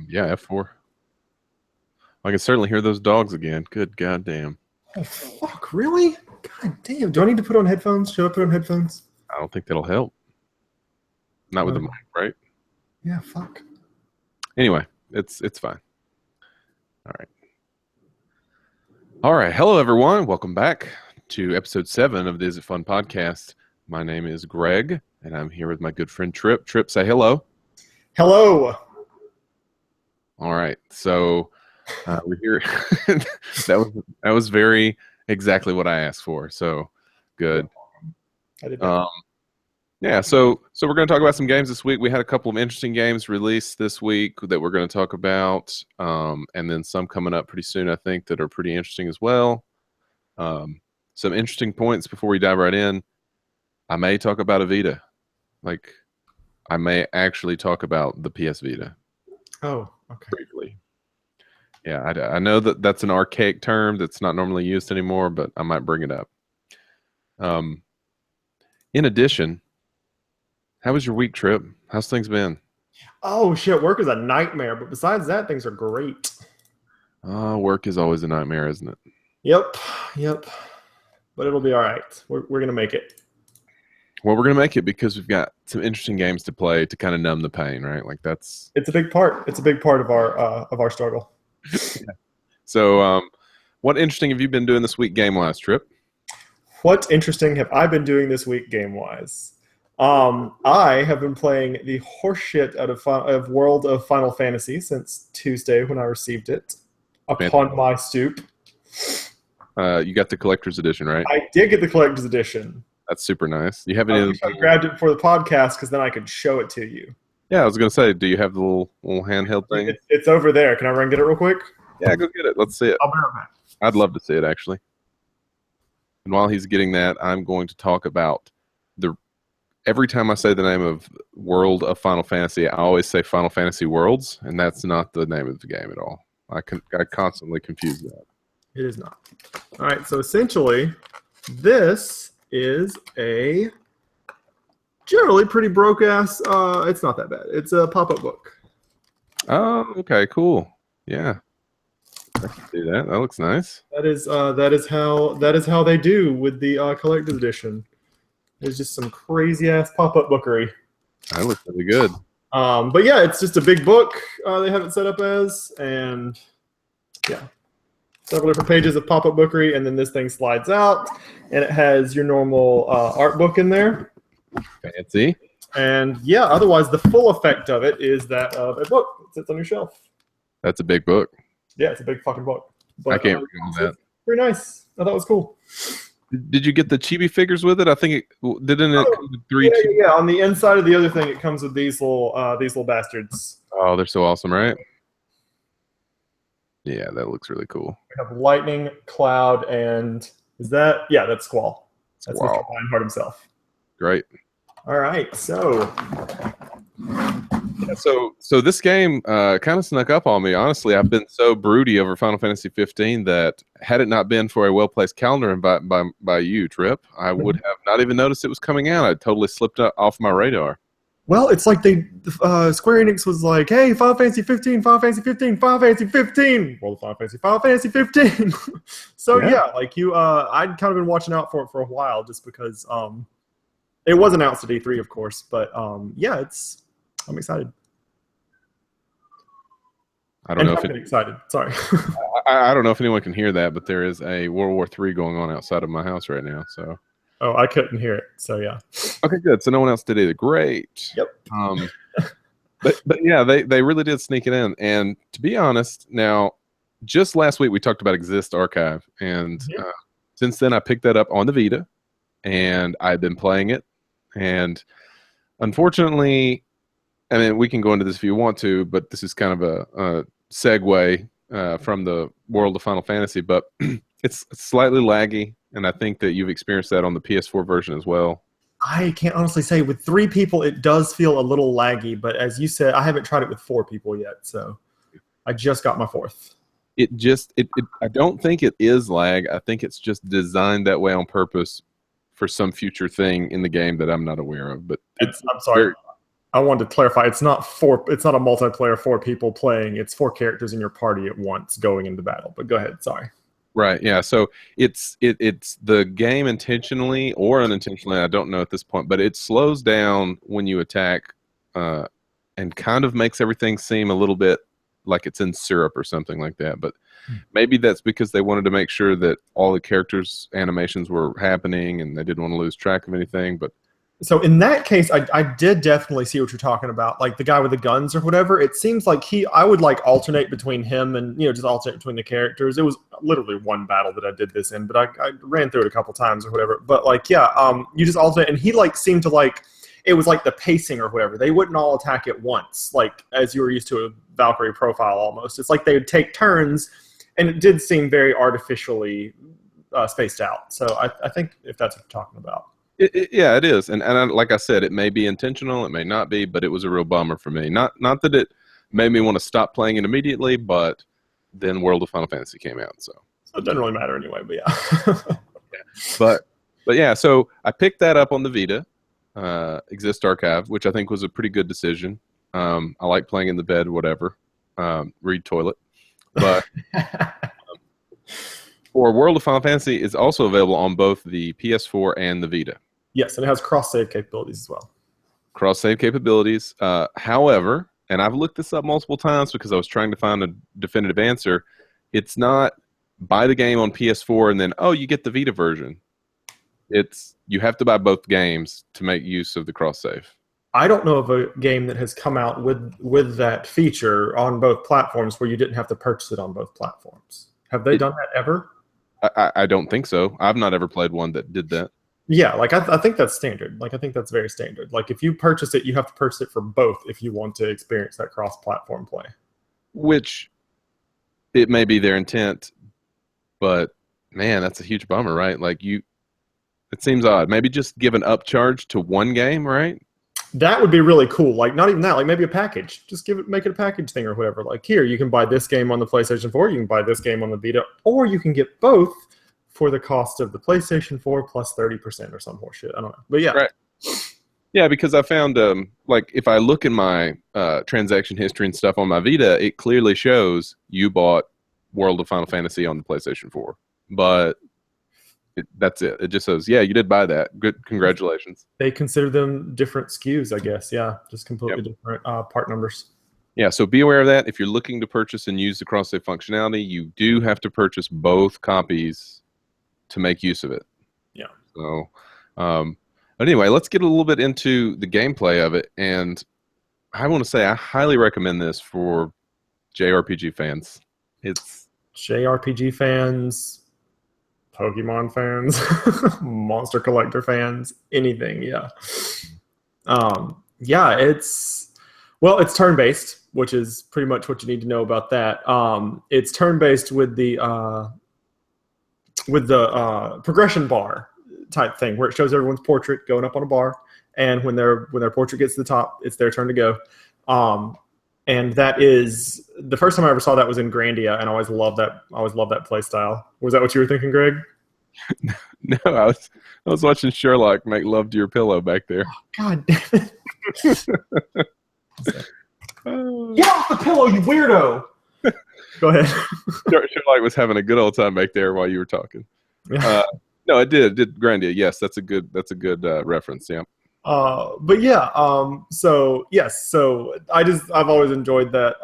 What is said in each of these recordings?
Yeah, F4. I can certainly hear those dogs again. Good goddamn. Oh, fuck, really? God damn. Do I need to put on headphones? Should I put on headphones? I don't think that'll help. Not with the mic, right? Yeah, fuck. Anyway, it's fine. All right. Hello, everyone. Welcome back to episode 7 of the Is It Fun podcast. My name is Greg, and I'm here with my good friend Trip. Trip, say hello. Hello. All right. So we're here. that was very exactly what I asked for. So good. I did that. Yeah, so we're going to talk about some games this week. We had a couple of interesting games released this week that we're going to talk about, and then some coming up pretty soon, I think, that are pretty interesting as well. Some interesting points before we dive right in. I may talk about a Vita. Like, I may actually talk about the PS Vita. Oh, okay. Briefly. Yeah, I know that that's an archaic term that's not normally used anymore, but I might bring it up. In addition, how was your week, Trip? How's things been? Oh, shit. Work is a nightmare, but besides that, things are great. Work is always a nightmare, isn't it? Yep. But it'll be all right. We're going to make it. Well, we're going to make it because we've got some interesting games to play to kind of numb the pain, right? Like it's a big part. It's a big part of our struggle. Yeah. So, what interesting have you been doing this week game-wise, Trip? What interesting have I been doing this week game-wise? I have been playing the horseshit out of World of Final Fantasy since Tuesday when I received it upon my stoop. You got the collector's edition, right? I did get the collector's edition. That's super nice. You have any? I grabbed it for the podcast because then I could show it to you. Yeah, I was gonna say, do you have the little handheld thing? It's over there. Can I run get it real quick? Yeah, go get it. Let's see it. I'll be right back. I'd love to see it, actually. And while he's getting that, I'm going to talk about every time I say the name of World of Final Fantasy, I always say Final Fantasy Worlds, and that's not the name of the game at all. I constantly confuse that. It is not. All right, so essentially, this is a generally pretty broke-ass, it's not that bad. It's a pop-up book. Oh, okay, cool. Yeah. I can see that. That looks nice. That is how they do with the collector's edition. There's just some crazy ass pop-up bookery. That looks really good. But yeah, it's just a big book they have it set up as, and yeah, several different pages of pop-up bookery, and then this thing slides out, and it has your normal art book in there. Fancy. And yeah, otherwise the full effect of it is that of a book that sits on your shelf. That's a big book. Yeah, it's a big fucking book. But, I can't read all that. Pretty nice. I thought it was cool. Did you get the chibi figures with it? I think it didn't. It come with 3. Yeah. On the inside of the other thing, it comes with these little bastards. Oh, they're so awesome, right? Yeah, that looks really cool. We have Lightning, Cloud, and that's Squall. That's Mr. Lionheart himself. Great. All right, so this game kind of snuck up on me. Honestly, I've been so broody over Final Fantasy 15 that had it not been for a well-placed calendar invite by you, Trip, I would have not even noticed it was coming out. I totally slipped off my radar. Well, it's like Square Enix was like, hey, Final Fantasy 15, Final Fantasy 15, Final Fantasy 15, World of Final Fantasy, Final Fantasy 15. So yeah, like I'd kind of been watching out for it for a while just because it was announced at E3, of course, but yeah, I'm excited. I don't know if excited. Sorry. I don't know if anyone can hear that, but there is a World War III going on outside of my house right now. So. Oh, I couldn't hear it. So yeah. Okay, good. So no one else did either. Great. Yep. But yeah, they really did sneak it in. And to be honest, now just last week we talked about Exist Archive, and since then I picked that up on the Vita, and I've been playing it. And unfortunately, I mean, we can go into this if you want to, but this is kind of a segue from the world of Final Fantasy. But it's slightly laggy, and I think that you've experienced that on the PS4 version as well. I can't honestly say. With 3 people, it does feel a little laggy, but as you said, I haven't tried it with 4 people yet, so I just got my 4th. I don't think it is lag. I think it's just designed that way on purpose for some future thing in the game that I'm not aware of. But I'm sorry. I wanted to clarify. It's not a multiplayer 4 people playing. It's 4 characters in your party at once going into battle. But go ahead. Sorry. Right. Yeah. So it's the game intentionally or unintentionally. I don't know at this point, but it slows down when you attack, and kind of makes everything seem a little bit like it's in syrup or something like that. But maybe that's because they wanted to make sure that all the characters' animations were happening, and they didn't want to lose track of anything. But so in that case, I did definitely see what you're talking about, like the guy with the guns or whatever. It seems like I would like alternate between him and, just alternate between the characters. It was literally one battle that I did this in, but I ran through it a couple times or whatever. But like, yeah, you just alternate, and he like seemed to like, it was like the pacing or whatever. They wouldn't all attack at once, like as you were used to a Valkyrie profile almost. It's like they would take turns, and it did seem very artificially spaced out. So I think if that's what you're talking about. Yeah, it is, and like I said, it may be intentional, it may not be, but it was a real bummer for me. Not that it made me want to stop playing it immediately, but then World of Final Fantasy came out, so it doesn't really matter anyway. But yeah, but yeah, so I picked that up on the Vita, Exist Archive, which I think was a pretty good decision. I like playing in the bed, whatever, read toilet, but. For World of Final Fantasy is also available on both the PS4 and the Vita. Yes, and it has cross-save capabilities as well. Cross-save capabilities. However, and I've looked this up multiple times because I was trying to find a definitive answer, it's not buy the game on PS4 and then, you get the Vita version. You have to buy both games to make use of the cross-save. I don't know of a game that has come out with that feature on both platforms where you didn't have to purchase it on both platforms. Have they done that ever? I don't think so. I've not ever played one that did that. Yeah, like I think that's standard. Like I think that's very standard. Like if you purchase it, you have to purchase it for both if you want to experience that cross-platform play. Which it may be their intent, but man, that's a huge bummer, right? Like it seems odd. Maybe just give an upcharge to one game, right? That would be really cool. Like not even that, like maybe a package. Just make it a package thing or whatever. Like here, you can buy this game on the PlayStation 4, you can buy this game on the Vita, or you can get both for the cost of the PlayStation 4 plus 30% or some horseshit. I don't know. But yeah. Right. Yeah, because I found like if I look in my transaction history and stuff on my Vita, it clearly shows you bought World of Final Fantasy on the PlayStation 4. But that's it. It just says, yeah, you did buy that. Good, congratulations. They consider them different SKUs, I guess. Yeah, just completely different part numbers. Yeah, so be aware of that. If you're looking to purchase and use the cross-save functionality, you do have to purchase both copies to make use of it. Yeah. So, but anyway, let's get a little bit into the gameplay of it. And I want to say I highly recommend this for JRPG fans. It's JRPG fans, Pokemon fans, Monster Collector fans, anything, yeah. Yeah, it's turn-based, which is pretty much what you need to know about that. It's turn-based with the progression bar type thing, where it shows everyone's portrait going up on a bar, and when their portrait gets to the top, it's their turn to go. And that is the first time I ever saw that was in Grandia, and I always loved that play style. Was that what you were thinking, Greg? No, I was watching Sherlock make love to your pillow back there. Oh, God damn it. Get off the pillow, you weirdo! Go ahead. Sherlock was having a good old time back there while you were talking. No, it did Grandia. Yes, that's a good reference. Yeah. But yeah, so yes, so I've always enjoyed that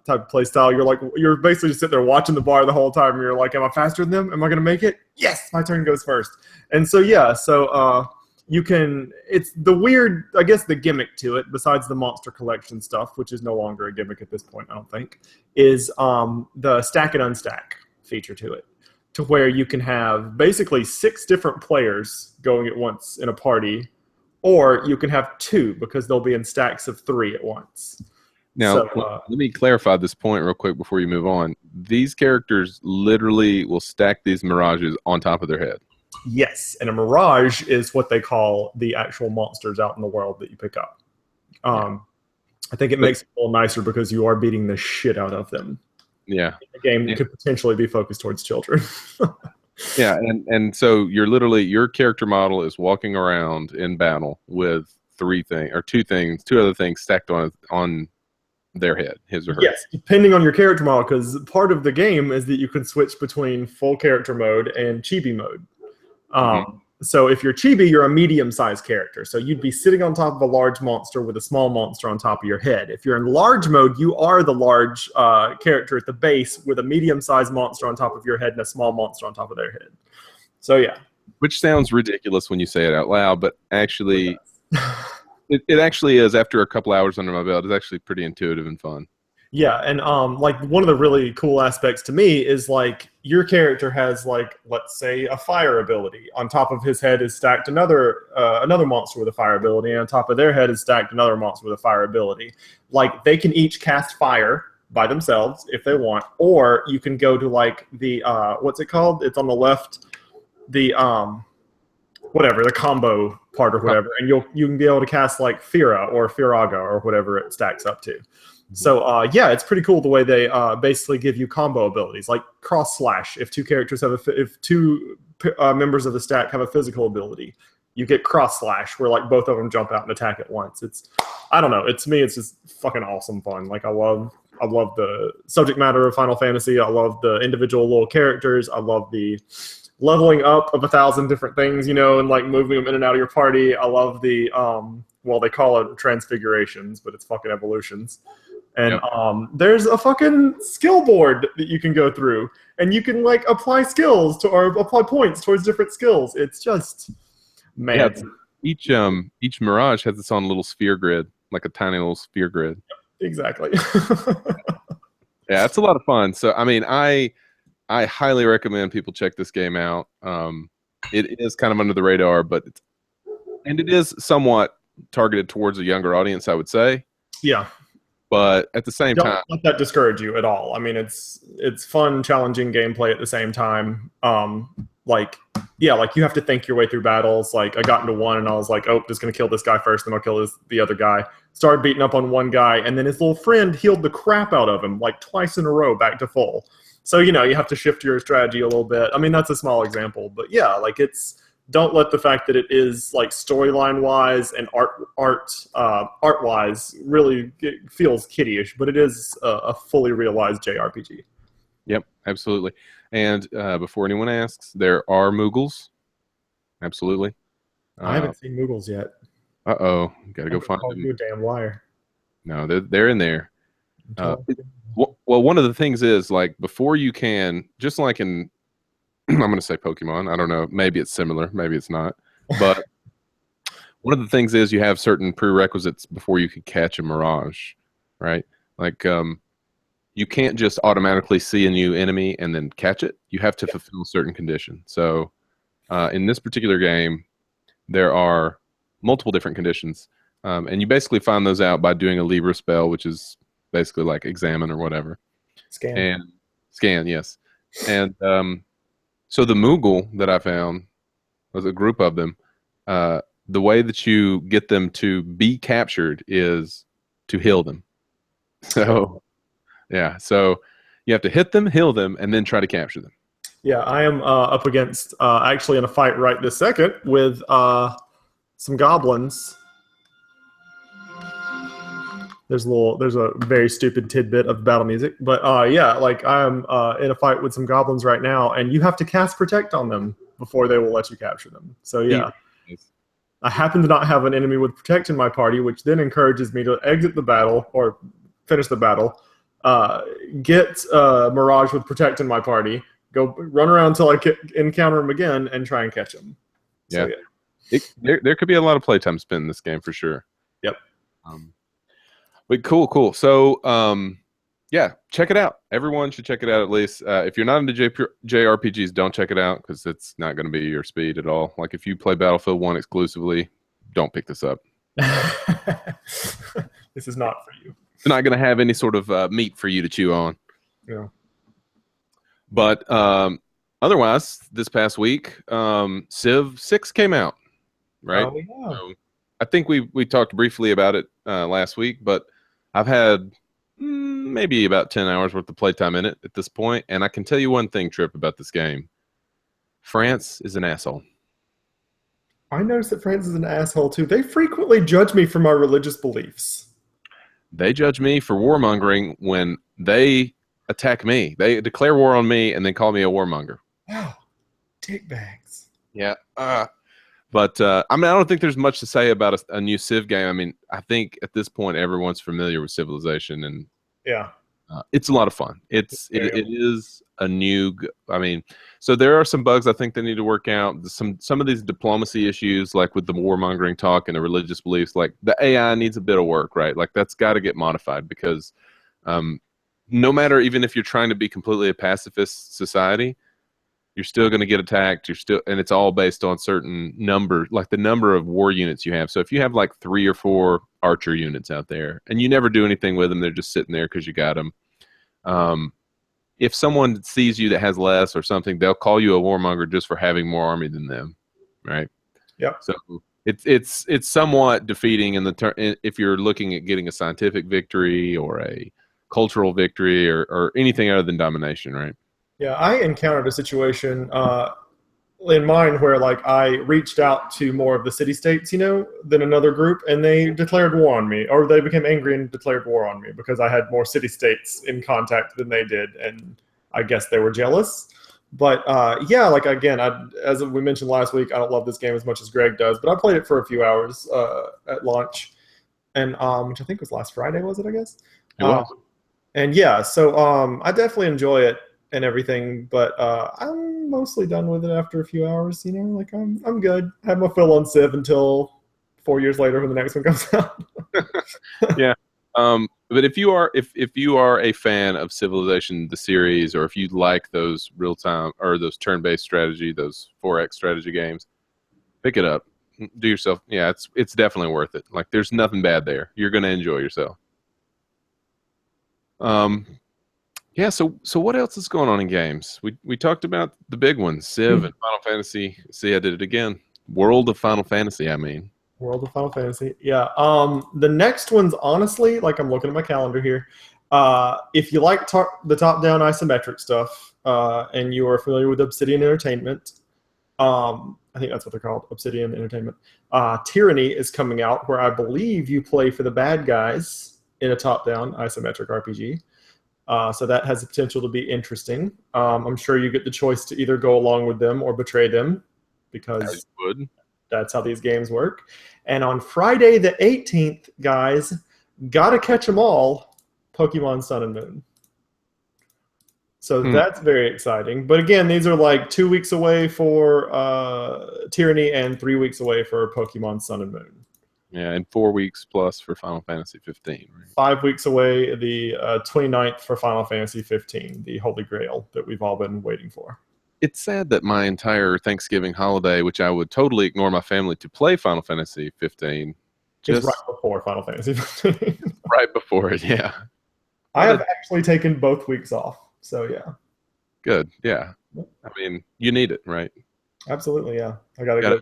type of play style. You're basically just sitting there watching the bar the whole time, and you're like, am I faster than them? Am I gonna make it? Yes, my turn goes first. And so yeah, it's the weird, I guess the gimmick to it, besides the Monster Collection stuff, which is no longer a gimmick at this point, I don't think, is the stack and unstack feature to it, to where you can have basically 6 different players going at once in a party. Or you can have 2 because they'll be in stacks of 3 at once. Now, let me clarify this point real quick before you move on. These characters literally will stack these mirages on top of their head. Yes, and a mirage is what they call the actual monsters out in the world that you pick up. I think it makes it a little nicer because you are beating the shit out of them. Yeah. The game could potentially be focused towards children. Yeah, and so you're literally, your character model is walking around in battle with two other things stacked on their head, his or her. Yes, depending on your character model, because part of the game is that you can switch between full character mode and chibi mode. So if you're chibi, you're a medium-sized character. So you'd be sitting on top of a large monster with a small monster on top of your head. If you're in large mode, you are the large character at the base with a medium-sized monster on top of your head and a small monster on top of their head. So yeah. Which sounds ridiculous when you say it out loud, but actually, it actually is. After a couple hours under my belt, it's actually pretty intuitive and fun. Yeah, and like one of the really cool aspects to me is like your character has like, let's say, a fire ability. On top of his head is stacked another monster with a fire ability, and on top of their head is stacked another monster with a fire ability. Like they can each cast fire by themselves if they want, or you can go to like the what's it called? It's on the left, the whatever, the combo part or whatever, and you can be able to cast like Fira or Firaga or whatever it stacks up to. So yeah, it's pretty cool the way they basically give you combo abilities like cross slash. If two characters have if two members of the stack have a physical ability, you get cross slash where like both of them jump out and attack at once. I don't know. To me, it's just fucking awesome fun. Like I love the subject matter of Final Fantasy. I love the individual little characters. I love the leveling up of 1,000 different things, you know, and like moving them in and out of your party. I love the well, they call it transfigurations, but it's fucking evolutions. And there's a fucking skill board that you can go through, and you can like apply skills or apply points towards different skills. It's just, man. Yeah, each Mirage has its own little sphere grid, like a tiny little sphere grid. Exactly. Yeah, it's a lot of fun. So I mean, I highly recommend people check this game out. It is kind of under the radar, but it is somewhat targeted towards a younger audience, I would say. Yeah. But at the same time, don't let that discourage you at all. I mean, it's fun, challenging gameplay at the same time. Like you have to think your way through battles. Like I got into one and I was like, oh, just gonna kill this guy first, then I'll kill the other guy. Started beating up on one guy, and then his little friend healed the crap out of him like twice in a row back to full. So you know you have to shift your strategy a little bit. I mean, that's a small example, but yeah, like don't let the fact that it is like storyline wise and art wise really it feels kiddie-ish, but it is a fully realized JRPG. Yep, absolutely. And before anyone asks, there are Moogles. Absolutely. I haven't seen Moogles yet. Gotta go find them. You a damn liar. No, they're in there. Well, one of the things is like before you can, just like in I'm going to say Pokemon. I don't know. Maybe it's similar. Maybe it's not. But one of the things is you have certain prerequisites before you can catch a Mirage, right? Like you can't just automatically see a new enemy and then catch it. You have to fulfill certain conditions. So in this particular game, there are multiple different conditions. And you basically find those out by doing a Libra spell, which is basically like examine or whatever. Scan, yes. And so the Moogle that I found was a group of them. The way that you get them to be captured is to heal them. So, yeah. So you have to hit them, heal them, and then try to capture them. Yeah, I am up against actually in a fight right this second with some goblins. There's a very stupid tidbit of battle music, but yeah, like I'm in a fight with some goblins right now, and you have to cast Protect on them before they will let you capture them. So yeah, I happen to not have an enemy with Protect in my party, which then encourages me to exit the battle or finish the battle, get Mirage with Protect in my party, go run around until I encounter him again, and try and catch him. Yeah, so, yeah. There could be a lot of playtime spent in this game for sure. Yep. But cool. So, yeah, check it out. Everyone should check it out at least. If you're not into JRPGs, don't check it out because it's not going to be your speed at all. Like if you play Battlefield 1 exclusively, don't pick this up. This is not for you. It's not going to have any sort of meat for you to chew on. Yeah. But otherwise, this past week, Civ 6 came out, right? Oh, yeah. So I think we talked briefly about it last week, but I've had maybe about 10 hours worth of playtime in it at this point, and I can tell you one thing, Trip, about this game. France is an asshole. I noticed that France is an asshole too. They frequently judge me for my religious beliefs. They judge me for warmongering when they attack me. They declare war on me and then call me a warmonger. Wow, dickbags. Yeah. But I mean, I don't think there's much to say about a new Civ game. I mean, I think at this point everyone's familiar with Civilization, and Yeah. it's a lot of fun. It is a new. I mean, so there are some bugs I think they need to work out. Some of these diplomacy issues, like with the warmongering talk and the religious beliefs, like the AI needs a bit of work, right? Like that's got to get modified because no matter, even if you're trying to be completely a pacifist society, you're still going to get attacked. And it's all based on certain number, like the number of war units you have. So if you have like 3 or 4 archer units out there and you never do anything with them, they're just sitting there because you got them. If someone sees you that has less or something, they'll call you a warmonger just for having more army than them, right? Yep. So it's somewhat defeating if you're looking at getting a scientific victory or a cultural victory or anything other than domination, right? Yeah, I encountered a situation in mine where like I reached out to more of the city-states, than another group, and they declared war on me, or they became angry and declared war on me because I had more city-states in contact than they did, and I guess they were jealous. But yeah, like again, as we mentioned last week, I don't love this game as much as Greg does, but I played it for a few hours at launch, and which I think was last Friday, was it? I guess. It was. And yeah, so I definitely enjoy it and everything, but I'm mostly done with it after a few hours. Like I'm good. I have my fill on Civ until 4 years later when the next one comes out. Yeah. But if you are a fan of Civilization the series, or if you like those real time or those turn-based strategy, those 4X strategy games, pick it up. Do yourself. Yeah, it's definitely worth it. Like there's nothing bad there. You're gonna enjoy yourself. Yeah, so what else is going on in games? We talked about the big ones, Civ and Final Fantasy. See, I did it again. World of Final Fantasy, I mean. World of Final Fantasy. Yeah. The next one's honestly, like I'm looking at my calendar here. If you like the top-down isometric stuff, and you are familiar with Obsidian Entertainment, I think that's what they're called, Obsidian Entertainment. Tyranny is coming out, where I believe you play for the bad guys in a top-down isometric RPG. So that has the potential to be interesting. I'm sure you get the choice to either go along with them or betray them, because that's how these games work. And on Friday the 18th, guys, gotta catch them all, Pokemon Sun and Moon. So that's very exciting. But again, these are like 2 weeks away for Tyranny and 3 weeks away for Pokemon Sun and Moon. Yeah, and 4 weeks plus for Final Fantasy 15. Right? 5 weeks away, the 29th for Final Fantasy 15, the Holy Grail that we've all been waiting for. It's sad that my entire Thanksgiving holiday, which I would totally ignore my family to play Final Fantasy 15, just right before Final Fantasy 15. Right before it, yeah. I have actually taken both weeks off, so yeah. Good, yeah. I mean, you need it, right? Absolutely, yeah. I gotta go.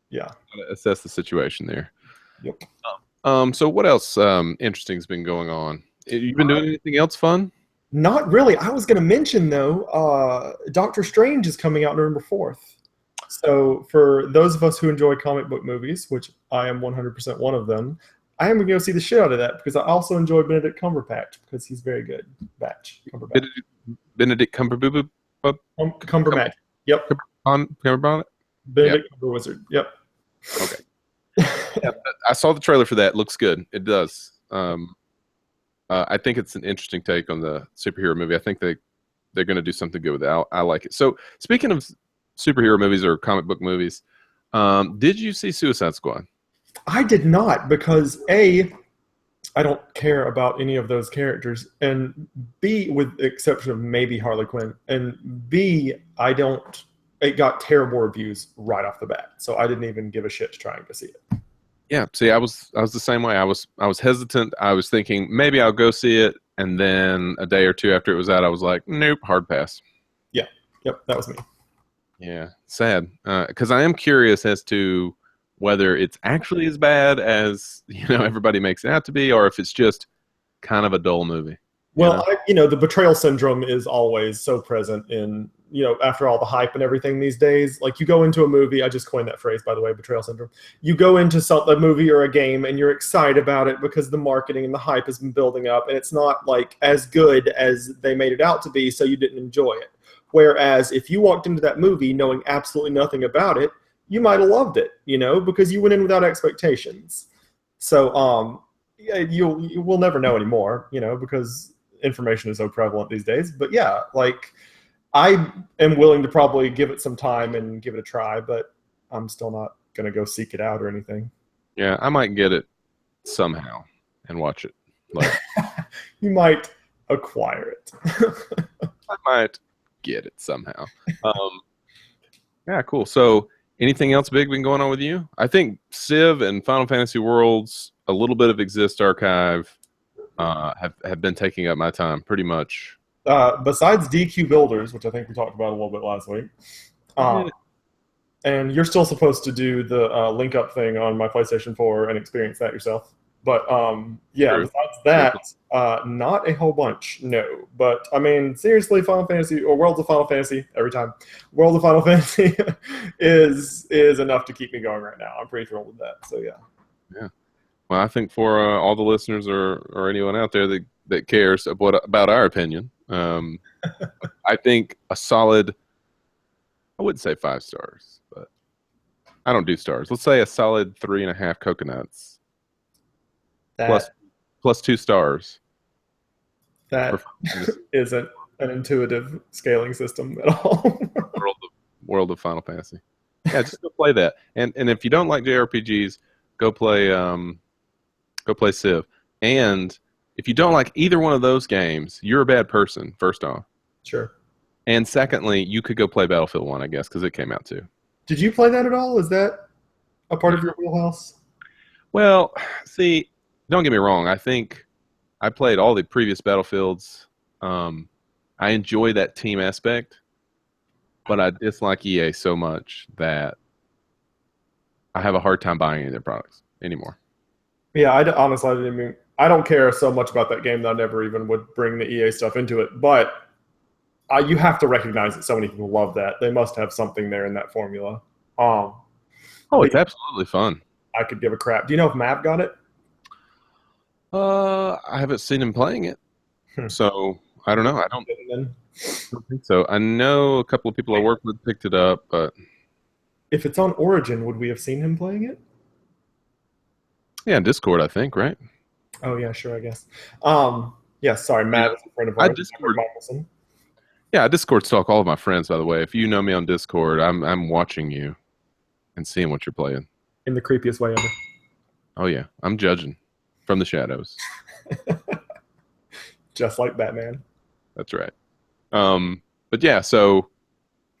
Yeah. Gotta assess the situation there. Yep. So what else interesting has been going on? You been doing anything else fun? Not really. I was going to mention, though, Doctor Strange is coming out November 4th. So for those of us who enjoy comic book movies, which I am 100% one of them, I am going to go see the shit out of that because I also enjoy Benedict Cumberbatch because he's very good. Cumberbatch. Benedict Cumberbatch? Cumberbatch. Yep. Cumberbatch? Benedict Cumberwizard. Yep. Okay. Yeah, I saw the trailer for that. Looks good. It does. I think it's an interesting take on the superhero movie. I think they're going to do something good with it. I like it. So speaking of superhero movies or comic book movies, did you see Suicide Squad? I did not because A, I don't care about any of those characters, and B, with the exception of maybe Harley Quinn, and B, it got terrible reviews right off the bat, so I didn't even give a shit trying to see it. Yeah, see, I was the same way. I was hesitant. I was thinking maybe I'll go see it, and then a day or two after it was out, I was like, nope, hard pass. Yeah, yep, that was me. Yeah, sad, because I am curious as to whether it's actually as bad as everybody makes it out to be, or if it's just kind of a dull movie. Well, the betrayal syndrome is always so present in after all the hype and everything these days, like you go into a movie, I just coined that phrase, by the way, betrayal syndrome. You go into a movie or a game and you're excited about it because the marketing and the hype has been building up, and it's not like as good as they made it out to be, so you didn't enjoy it. Whereas if you walked into that movie knowing absolutely nothing about it, you might have loved it, because you went in without expectations. So you will never know anymore, because information is so prevalent these days. But yeah, like I am willing to probably give it some time and give it a try, but I'm still not going to go seek it out or anything. Yeah, I might get it somehow and watch it. Like, you might acquire it. I might get it somehow. Yeah, cool. So anything else big been going on with you? I think Civ and Final Fantasy Worlds, a little bit of Exist Archive have been taking up my time pretty much. Besides DQ Builders, which I think we talked about a little bit last week, and you're still supposed to do the link up thing on my PlayStation 4 and experience that yourself. But yeah, True. besides that, not a whole bunch, no. But I mean, seriously, Final Fantasy or Worlds of Final Fantasy, every time, World of Final Fantasy is enough to keep me going right now. I'm pretty thrilled with that. So yeah. Yeah. Well, I think for all the listeners or anyone out there that cares about our opinion, I think a solid, I wouldn't say 5 stars, but I don't do stars. Let's say a solid 3.5 coconuts. Plus 2 stars. That isn't an intuitive scaling system at all. World of Final Fantasy. Yeah, just go play that. And if you don't like JRPGs, go play Civ. And if you don't like either one of those games, you're a bad person, first off. Sure. And secondly, you could go play Battlefield 1, I guess, because it came out too. Did you play that at all? Is that a part of your wheelhouse? Well, see, don't get me wrong. I think I played all the previous Battlefields. I enjoy that team aspect, but I dislike EA so much that I have a hard time buying any of their products anymore. Yeah, honestly, I don't care so much about that game that I never even would bring the EA stuff into it. But you have to recognize that so many people love that. They must have something there in that formula. Oh, it's absolutely fun. I could give a crap. Do you know if Mav got it? I haven't seen him playing it, so I don't know. I don't think so. I know a couple of people I work with picked it up, but if it's on Origin, would we have seen him playing it? Yeah, Discord, I think, right? Oh yeah, sure, I guess. Yeah, sorry, Matt is a friend of ours. Yeah, I Discord stalk all of my friends, by the way. If you know me on Discord, I'm watching you and seeing what you're playing. In the creepiest way ever. Oh yeah, I'm judging from the shadows. Just like Batman. That's right. But yeah, so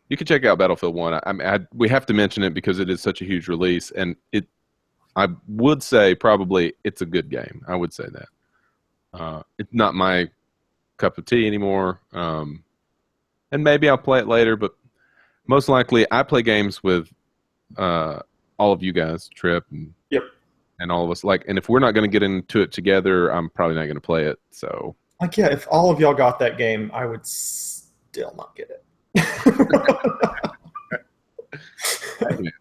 you can check out Battlefield 1. We have to mention it because it is such a huge release, and I would say probably it's a good game. I would say that. It's not my cup of tea anymore. And maybe I'll play it later, but most likely I play games with all of you guys, Trip and all of us. And if we're not going to get into it together, I'm probably not going to play it. So, yeah, if all of y'all got that game, I would still not get it.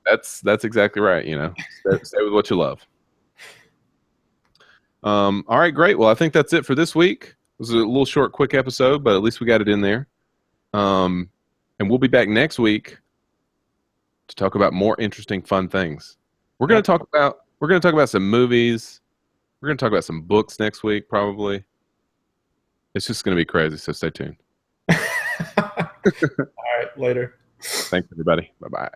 That's exactly right. Stay with what you love. All right, great. Well, I think that's it for this week. It was a little short, quick episode, but at least we got it in there. And we'll be back next week to talk about more interesting, fun things. We're going to talk about some movies. We're going to talk about some books next week, probably. It's just going to be crazy, so stay tuned. All right, later. Thanks, everybody. Bye-bye.